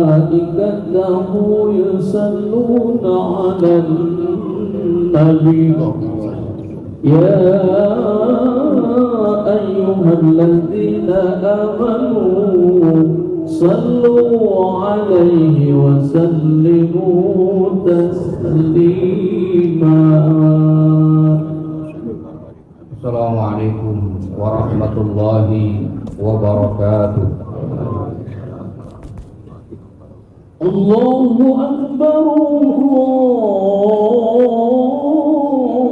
وملائكته يصلون على النبي يا أيها الذين آمنوا صلوا عليه وسلموا تسليما. السلام عليكم ورحمة الله وبركاته. الله أكبر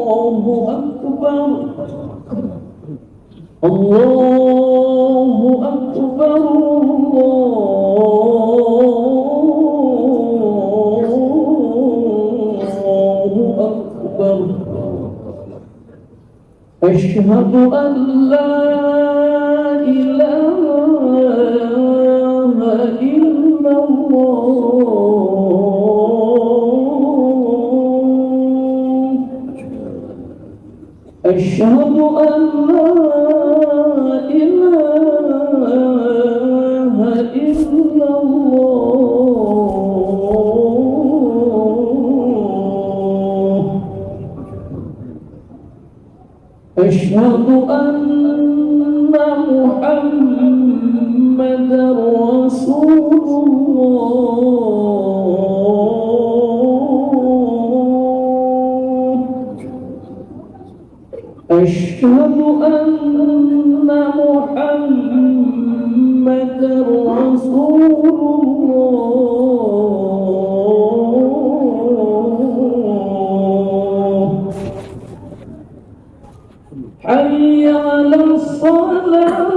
الله أكبر الله أكبر الله أكبر. أشهد أن لا إله إلا الله. أشهد أن لا إله إلا الله. أشهد أن محمدا رسول الله. أشهد أن محمدا رسول الله. حي على الصلاة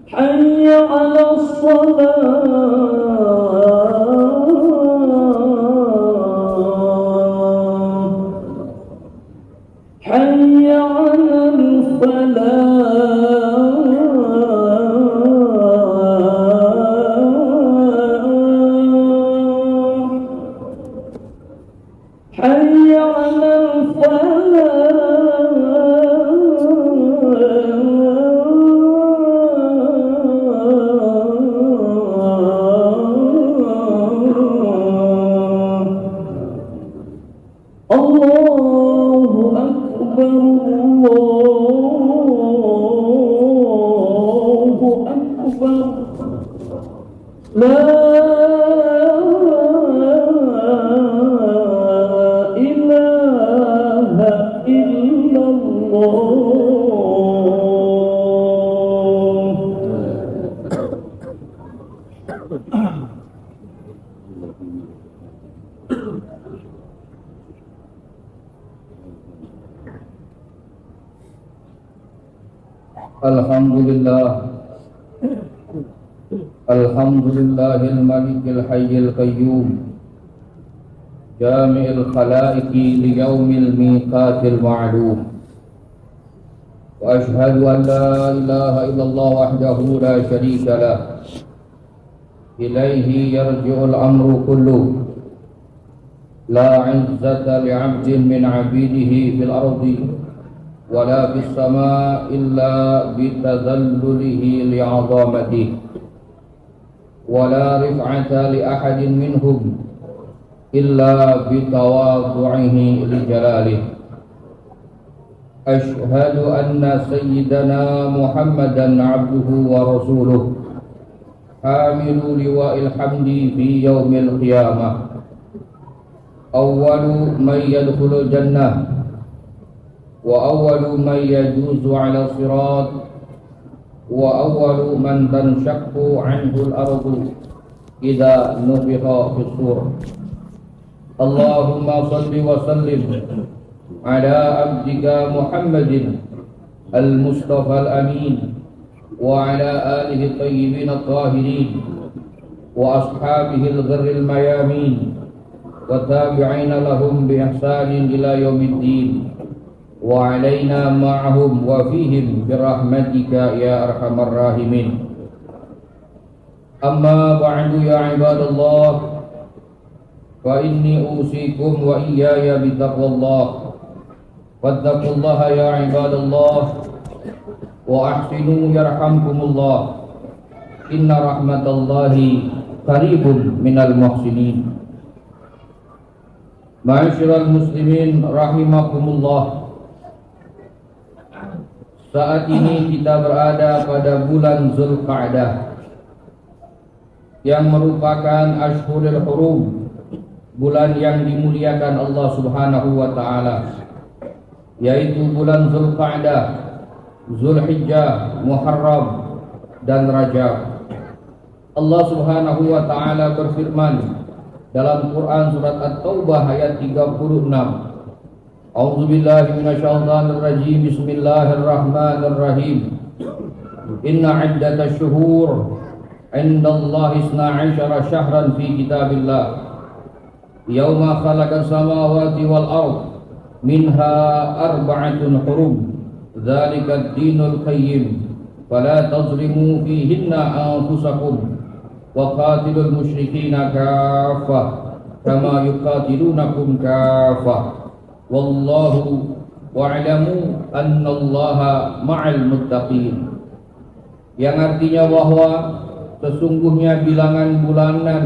حي على الصلاة حي على الفلاح حي على الفلاح. الله أكبر الله أكبر. لا إله إلا الله. الحمد لله الملك الحي القيوم جامع الخلائق ليوم الميقات المعلوم. وأشهد أن لا إله إلا الله وحده لا شريك له إليه يرجع الأمر كله. لا عزة لعبد من عبيده في الأرض ولا في السماء إلا بتذلله لعظمته، ولا رفعة لأحد منهم إلا بتواضعه لجلاله. أشهد أن سيدنا محمدا عبده ورسوله حامل لواء الحمد في يوم القيامة، أول من يدخل الجنة وأول من يجوز على الصراط وأول من تنشق عنه الأرض إذا نفخ في الصور. اللهم صل وسلم على عبدك محمد المصطفى الأمين وعلى آله الطيبين الطاهرين وأصحابه الغر الميامين والتابعين لهم بإحسان إلى يوم الدين، وعلينا معهم وفيهم برحمتك يا أرحم الراحمين. أما بعد يا عباد الله، فإني أوصيكم وإياي بتقوى الله. واتقوا الله يا عباد الله وأحسنوا يرحمكم الله إن رحمة الله قريب من المحسنين. Ma'asyiral muslimin rahimakumullah. Saat ini kita berada pada bulan Zulqa'dah yang merupakan Ashhurul Hurum, bulan yang dimuliakan Allah Subhanahu wa taala, yaitu bulan Zulqa'dah, Zulhijjah, Muharram dan Rajab. Allah Subhanahu wa taala berfirman dalam Quran surat At-Taubah ayat 36. A'udzu billahi minasyaitonir rajim. Bismillahirrahmanirrahim. Inna 'iddatash shuhur 'indallahi 12 syahran fi kitabillah yauma khalaqas samawati wal ard minha arba'atun hurum dzalika ad-dinul qayyim fala tazlimu fihinna anfusakum wa qatilul musyrikina kaffah kama yuqatilunakum kaffah wallahu wa'lamu annallaha ma'al muttaqin. Yang artinya bahwa sesungguhnya bilangan bulanan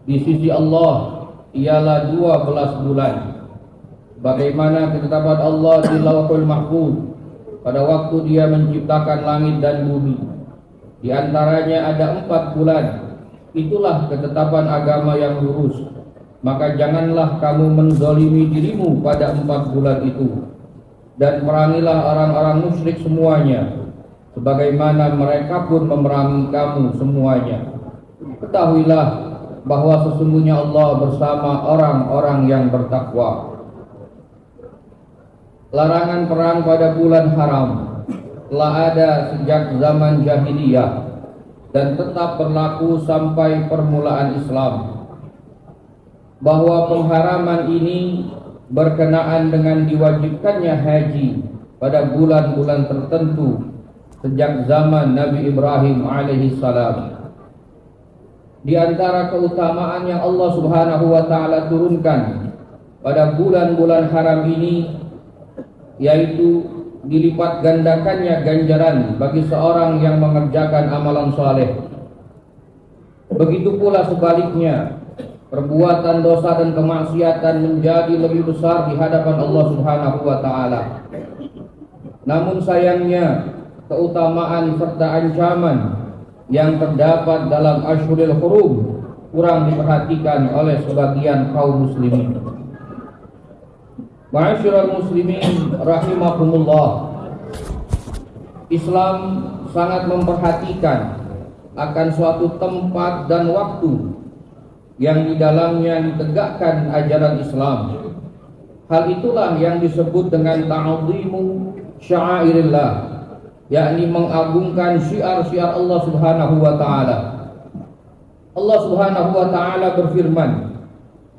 di sisi Allah ialah 12 bulan, bagaimana ketetapan Allah di Lauhul Mahfuz pada waktu Dia menciptakan langit dan bumi. Di antaranya ada 4 bulan. Itulah ketetapan agama yang lurus. Maka janganlah kamu menzalimi dirimu pada 4 bulan itu, dan perangilah orang-orang musyrik semuanya, sebagaimana mereka pun memerangi kamu semuanya. Ketahuilah bahwa sesungguhnya Allah bersama orang-orang yang bertakwa. Larangan perang pada bulan haram telah ada sejak zaman jahiliyah dan tetap berlaku sampai permulaan Islam. Bahwa pengharaman ini berkenaan dengan diwajibkannya haji pada bulan-bulan tertentu sejak zaman Nabi Ibrahim alaihi salam. Di antara keutamaan yang Allah Subhanahu wa taala turunkan pada bulan-bulan haram ini yaitu dilipat gandakannya ganjaran bagi seorang yang mengerjakan amalan saleh. Begitu pula sebaliknya, perbuatan dosa dan kemaksiatan menjadi lebih besar di hadapan Allah Subhanahu wa taala. Namun sayangnya, keutamaan serta ancaman yang terdapat dalam Ashhurul Hurum kurang diperhatikan oleh sebagian kaum muslimin. Ma'asyiral muslimin rahimakumullah. Islam sangat memperhatikan akan suatu tempat dan waktu yang di dalamnya ditegakkan ajaran Islam. Hal itulah yang disebut dengan ta'zimu sya'airillah, yakni mengagungkan syiar-syiar Allah Subhanahu wa taala. Allah Subhanahu wa taala berfirman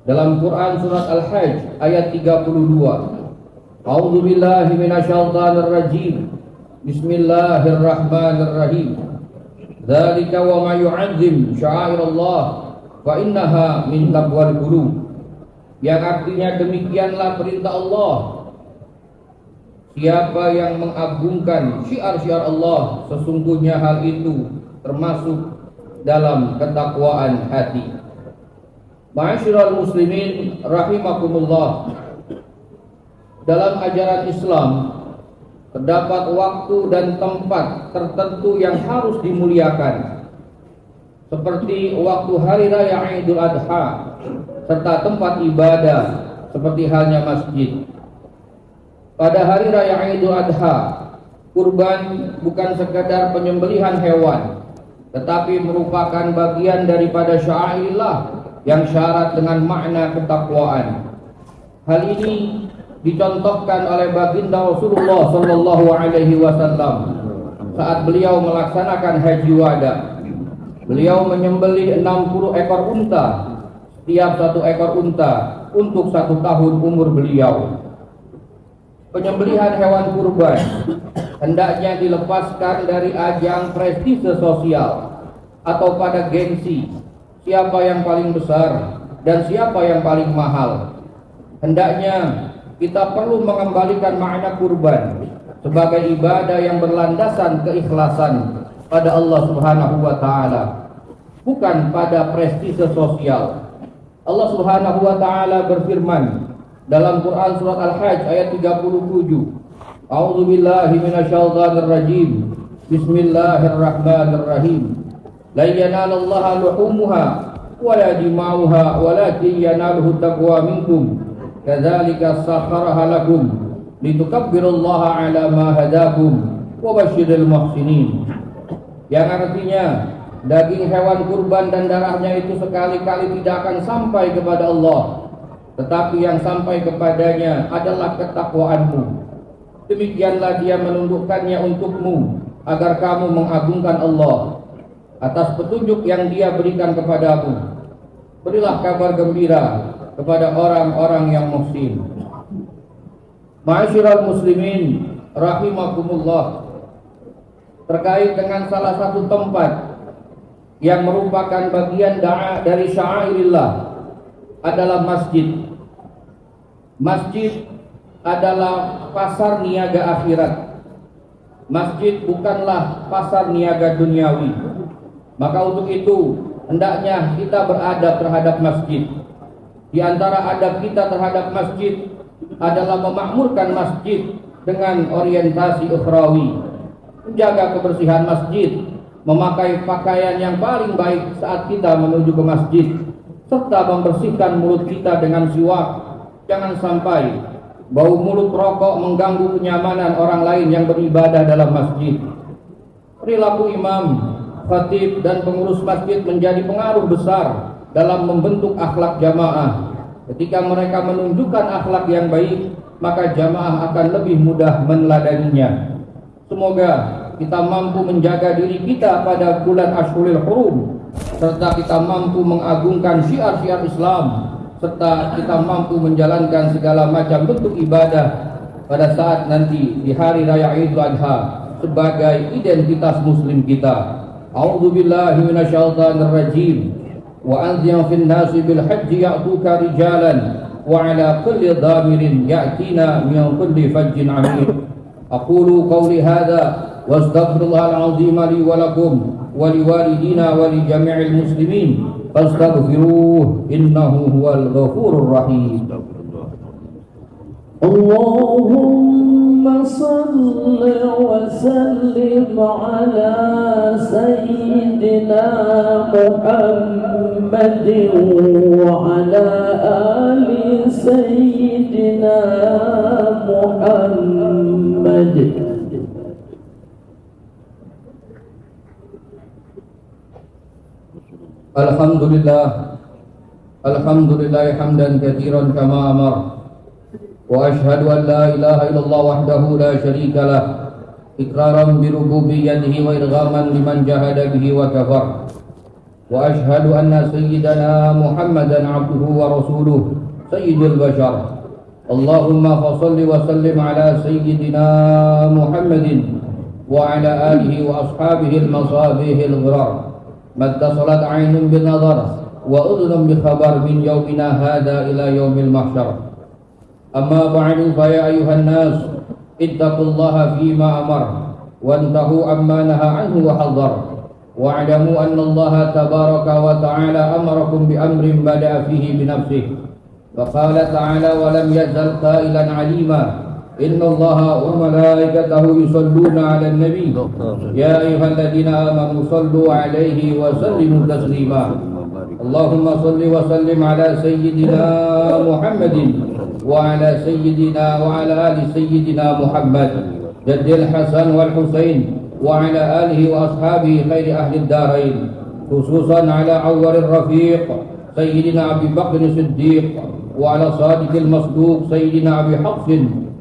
dalam Quran surat Al-Hajj ayat 32. A'udzu billahi minasyaitonir rajim. Bismillahirrahmanirrahim. Dzalika wa may yu'azzim sya'airallah fa innaha min taqwal qulub. Yang artinya demikianlah perintah Allah. Siapa yang mengagungkan syiar-syiar Allah, sesungguhnya hal itu termasuk dalam ketakwaan hati. Ma'asyiral muslimin rahimakumullah. Dalam ajaran Islam terdapat waktu dan tempat tertentu yang harus dimuliakan, seperti waktu hari raya Idul Adha serta tempat ibadah seperti halnya masjid. Pada hari raya Idul Adha, kurban bukan sekadar penyembelihan hewan, tetapi merupakan bagian daripada sya'airillah yang syarat dengan makna ketakwaan. Hal ini dicontohkan oleh baginda Rasulullah sallallahu alaihi wasallam saat beliau melaksanakan haji wada. Beliau menyembelih 60 ekor unta, setiap 1 ekor unta untuk 1 tahun umur beliau. Penyembelihan hewan kurban hendaknya dilepaskan dari ajang prestise sosial atau pada gengsi siapa yang paling besar dan siapa yang paling mahal. Hendaknya kita perlu mengembalikan makna kurban sebagai ibadah yang berlandasan keikhlasan pada Allah Subhanahu wa taala, bukan pada prestise sosial. Allah Subhanahu wa taala berfirman dalam Quran surat Al-Hajj ayat 37. A'udzu billahi minasyaitonir rajim. Bismillahirrahmanirrahim. La yanalallaha luhumuha wa la dima'uha walakin yanaluhu taqwa minkum. Kadzalika sakhkharaha lakum litukabbirullaha 'ala ma hadakum wa basyiril muhsinin. Yang artinya daging hewan kurban dan darahnya itu sekali-kali tidak akan sampai kepada Allah, tetapi yang sampai kepadanya adalah ketakwaanmu. Demikianlah Dia menundukkannya untukmu agar kamu mengagungkan Allah atas petunjuk yang Dia berikan kepadamu. Berilah kabar gembira kepada orang-orang yang muhsin. Ma'asyiral muslimin rahimakumullah, terkait dengan salah satu tempat yang merupakan bagian dari sya'airillah adalah masjid. Masjid adalah pasar niaga akhirat. Masjid bukanlah pasar niaga duniawi. Maka untuk itu hendaknya kita beradab terhadap masjid. Di antara adab kita terhadap masjid adalah memakmurkan masjid dengan orientasi ukhrawi, menjaga kebersihan masjid, memakai pakaian yang paling baik saat kita menuju ke masjid, serta membersihkan mulut kita dengan siwak. Jangan sampai bau mulut rokok mengganggu kenyamanan orang lain yang beribadah dalam masjid. Perilaku imam, khatib, dan pengurus masjid menjadi pengaruh besar dalam membentuk akhlak jamaah. Ketika mereka menunjukkan akhlak yang baik, maka jamaah akan lebih mudah meneladaninya. Semoga kita mampu menjaga diri kita pada bulan Ashhurul Hurum, serta kita mampu mengagungkan syiar-syiar Islam, serta kita mampu menjalankan segala macam bentuk ibadah pada saat nanti di hari raya Idul Adha sebagai identitas muslim kita. A'udzu billahi minasyaitonir rajim. Wa anzir fil nasi bil hajji ya'tuka rijalan wa 'ala kulli dhamirin ya'tina min kulli fajjin 'amiq. Aqulu qawli hadza wa astaghfirullahal 'azim li wa lakum wa liwalidina wa li jami'il muslimin fastaghfiruhu innahu huwal ghafurur rahim. Allahumma salli wa sallim ala sayyidina Muhammadin wa ala ali sayyidina Muhammad. Alhamdulillah hamdan katsiran kama amar. Wa ashhadu an la ilaha illallah wahdahu la syarika lah, iqraran bi rububiyyatihi wa irghaman liman jahada bihi wa kafar. Wa ashhadu anna sayyidana Muhammadan abduhu wa rasuluh sayyidul bashar. Allahumma fashalli wa sallim ala sayyidina Muhammadin wa ala alihi wa ashabihi al-masabihil ghirar. Mattasalat 'ainun bin nazar wa udhunun bi khabar min yaumina hadha ila yaumil mahsyar. Amma ba'du fa ya ayuhan nas ittaqullaha fima amar wantahu amma naha anhu wa hadzar wa'lamu anna Allah tabaraka wa ta'ala amarakum bi amrin bada'a fihi bi nafsihi wa qala ta'ala wa lam yazal qailan 'alima inna Allah wa malaikatahu yusalluna 'alan nabi ya ayyuhalladzina amanu sallu 'alaihi wa sallimu taslima. Allahumma salli wa sallim ala sayyidina Muhammadin wa ala sayyidina wa ala ali sayyidina Muhammad jaddil Hasan wal Husain wa ala alihi wa ashabihi khairi ahli ad-darain, khususan ala awwal ar-rafiq sayyidina Abi Bakr as-Siddiq wa ala sadiqil masduq sayyidina Abi Hafs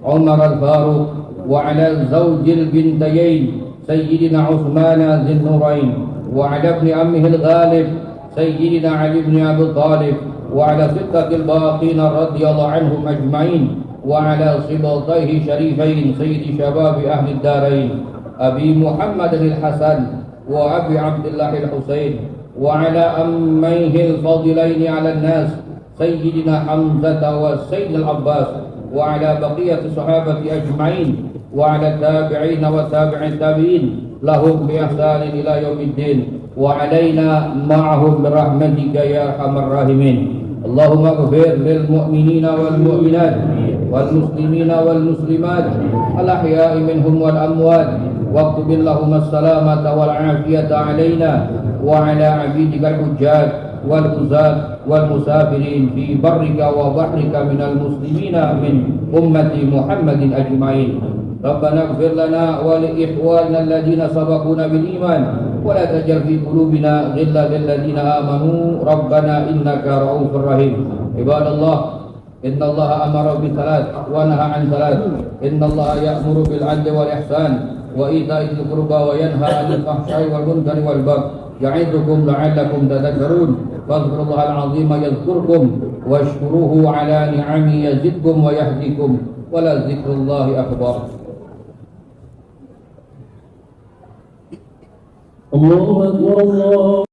Umar al-Faruq wa ala zawjil bintayain sayyidina Uthman Zinnurain wa ala ibn ammihi al-Ghalib sayyidina Ali ibn Abi Talib وعلى ستة الباقين رضي الله عنهم أجمعين وعلى صباطيه شريفين سيد شباب أهل الدارين أبي محمد الحسن وأبي عبد الله الحسين وعلى أميه الفاضلين على الناس سيدنا حمزة والسيد العباس وعلى بقية الصحابة أجمعين وعلى التابعين وتابع التابعين لهم بإحسان إلى يوم الدين وعلينا معهم برحمتك يا أرحم الراحمين. اللهم اغفر للمؤمنين والمؤمنات والمسلمين والمسلمات الأحياء منهم والأموات واكتب لهم السلامة والعافية علينا وعلى عبيدك الحجاج والغزاة والمسافرين في برك وبحرك من المسلمين من أمة محمد أجمعين. ربنا اغفر لنا ولإخواننا الذين سبقونا بالإيمان ولا تجعل في قلوبنا غلا للذين آمنوا ربنا إنك رؤوف رحيم. عباد الله، إن الله أمر بثلاث ونهى عن ثلاث. إن الله يأمر بالعدل والإحسان وإيتاء ذي القربى وينهى عن الفحشاء والمنكر والبغي يعظكم لعلكم تذكرون. فاذكروا الله العظيم يذكركم واشكروه على نعمه يزدكم ويهديكم ولذكر الله أكبر. الله أكبر الله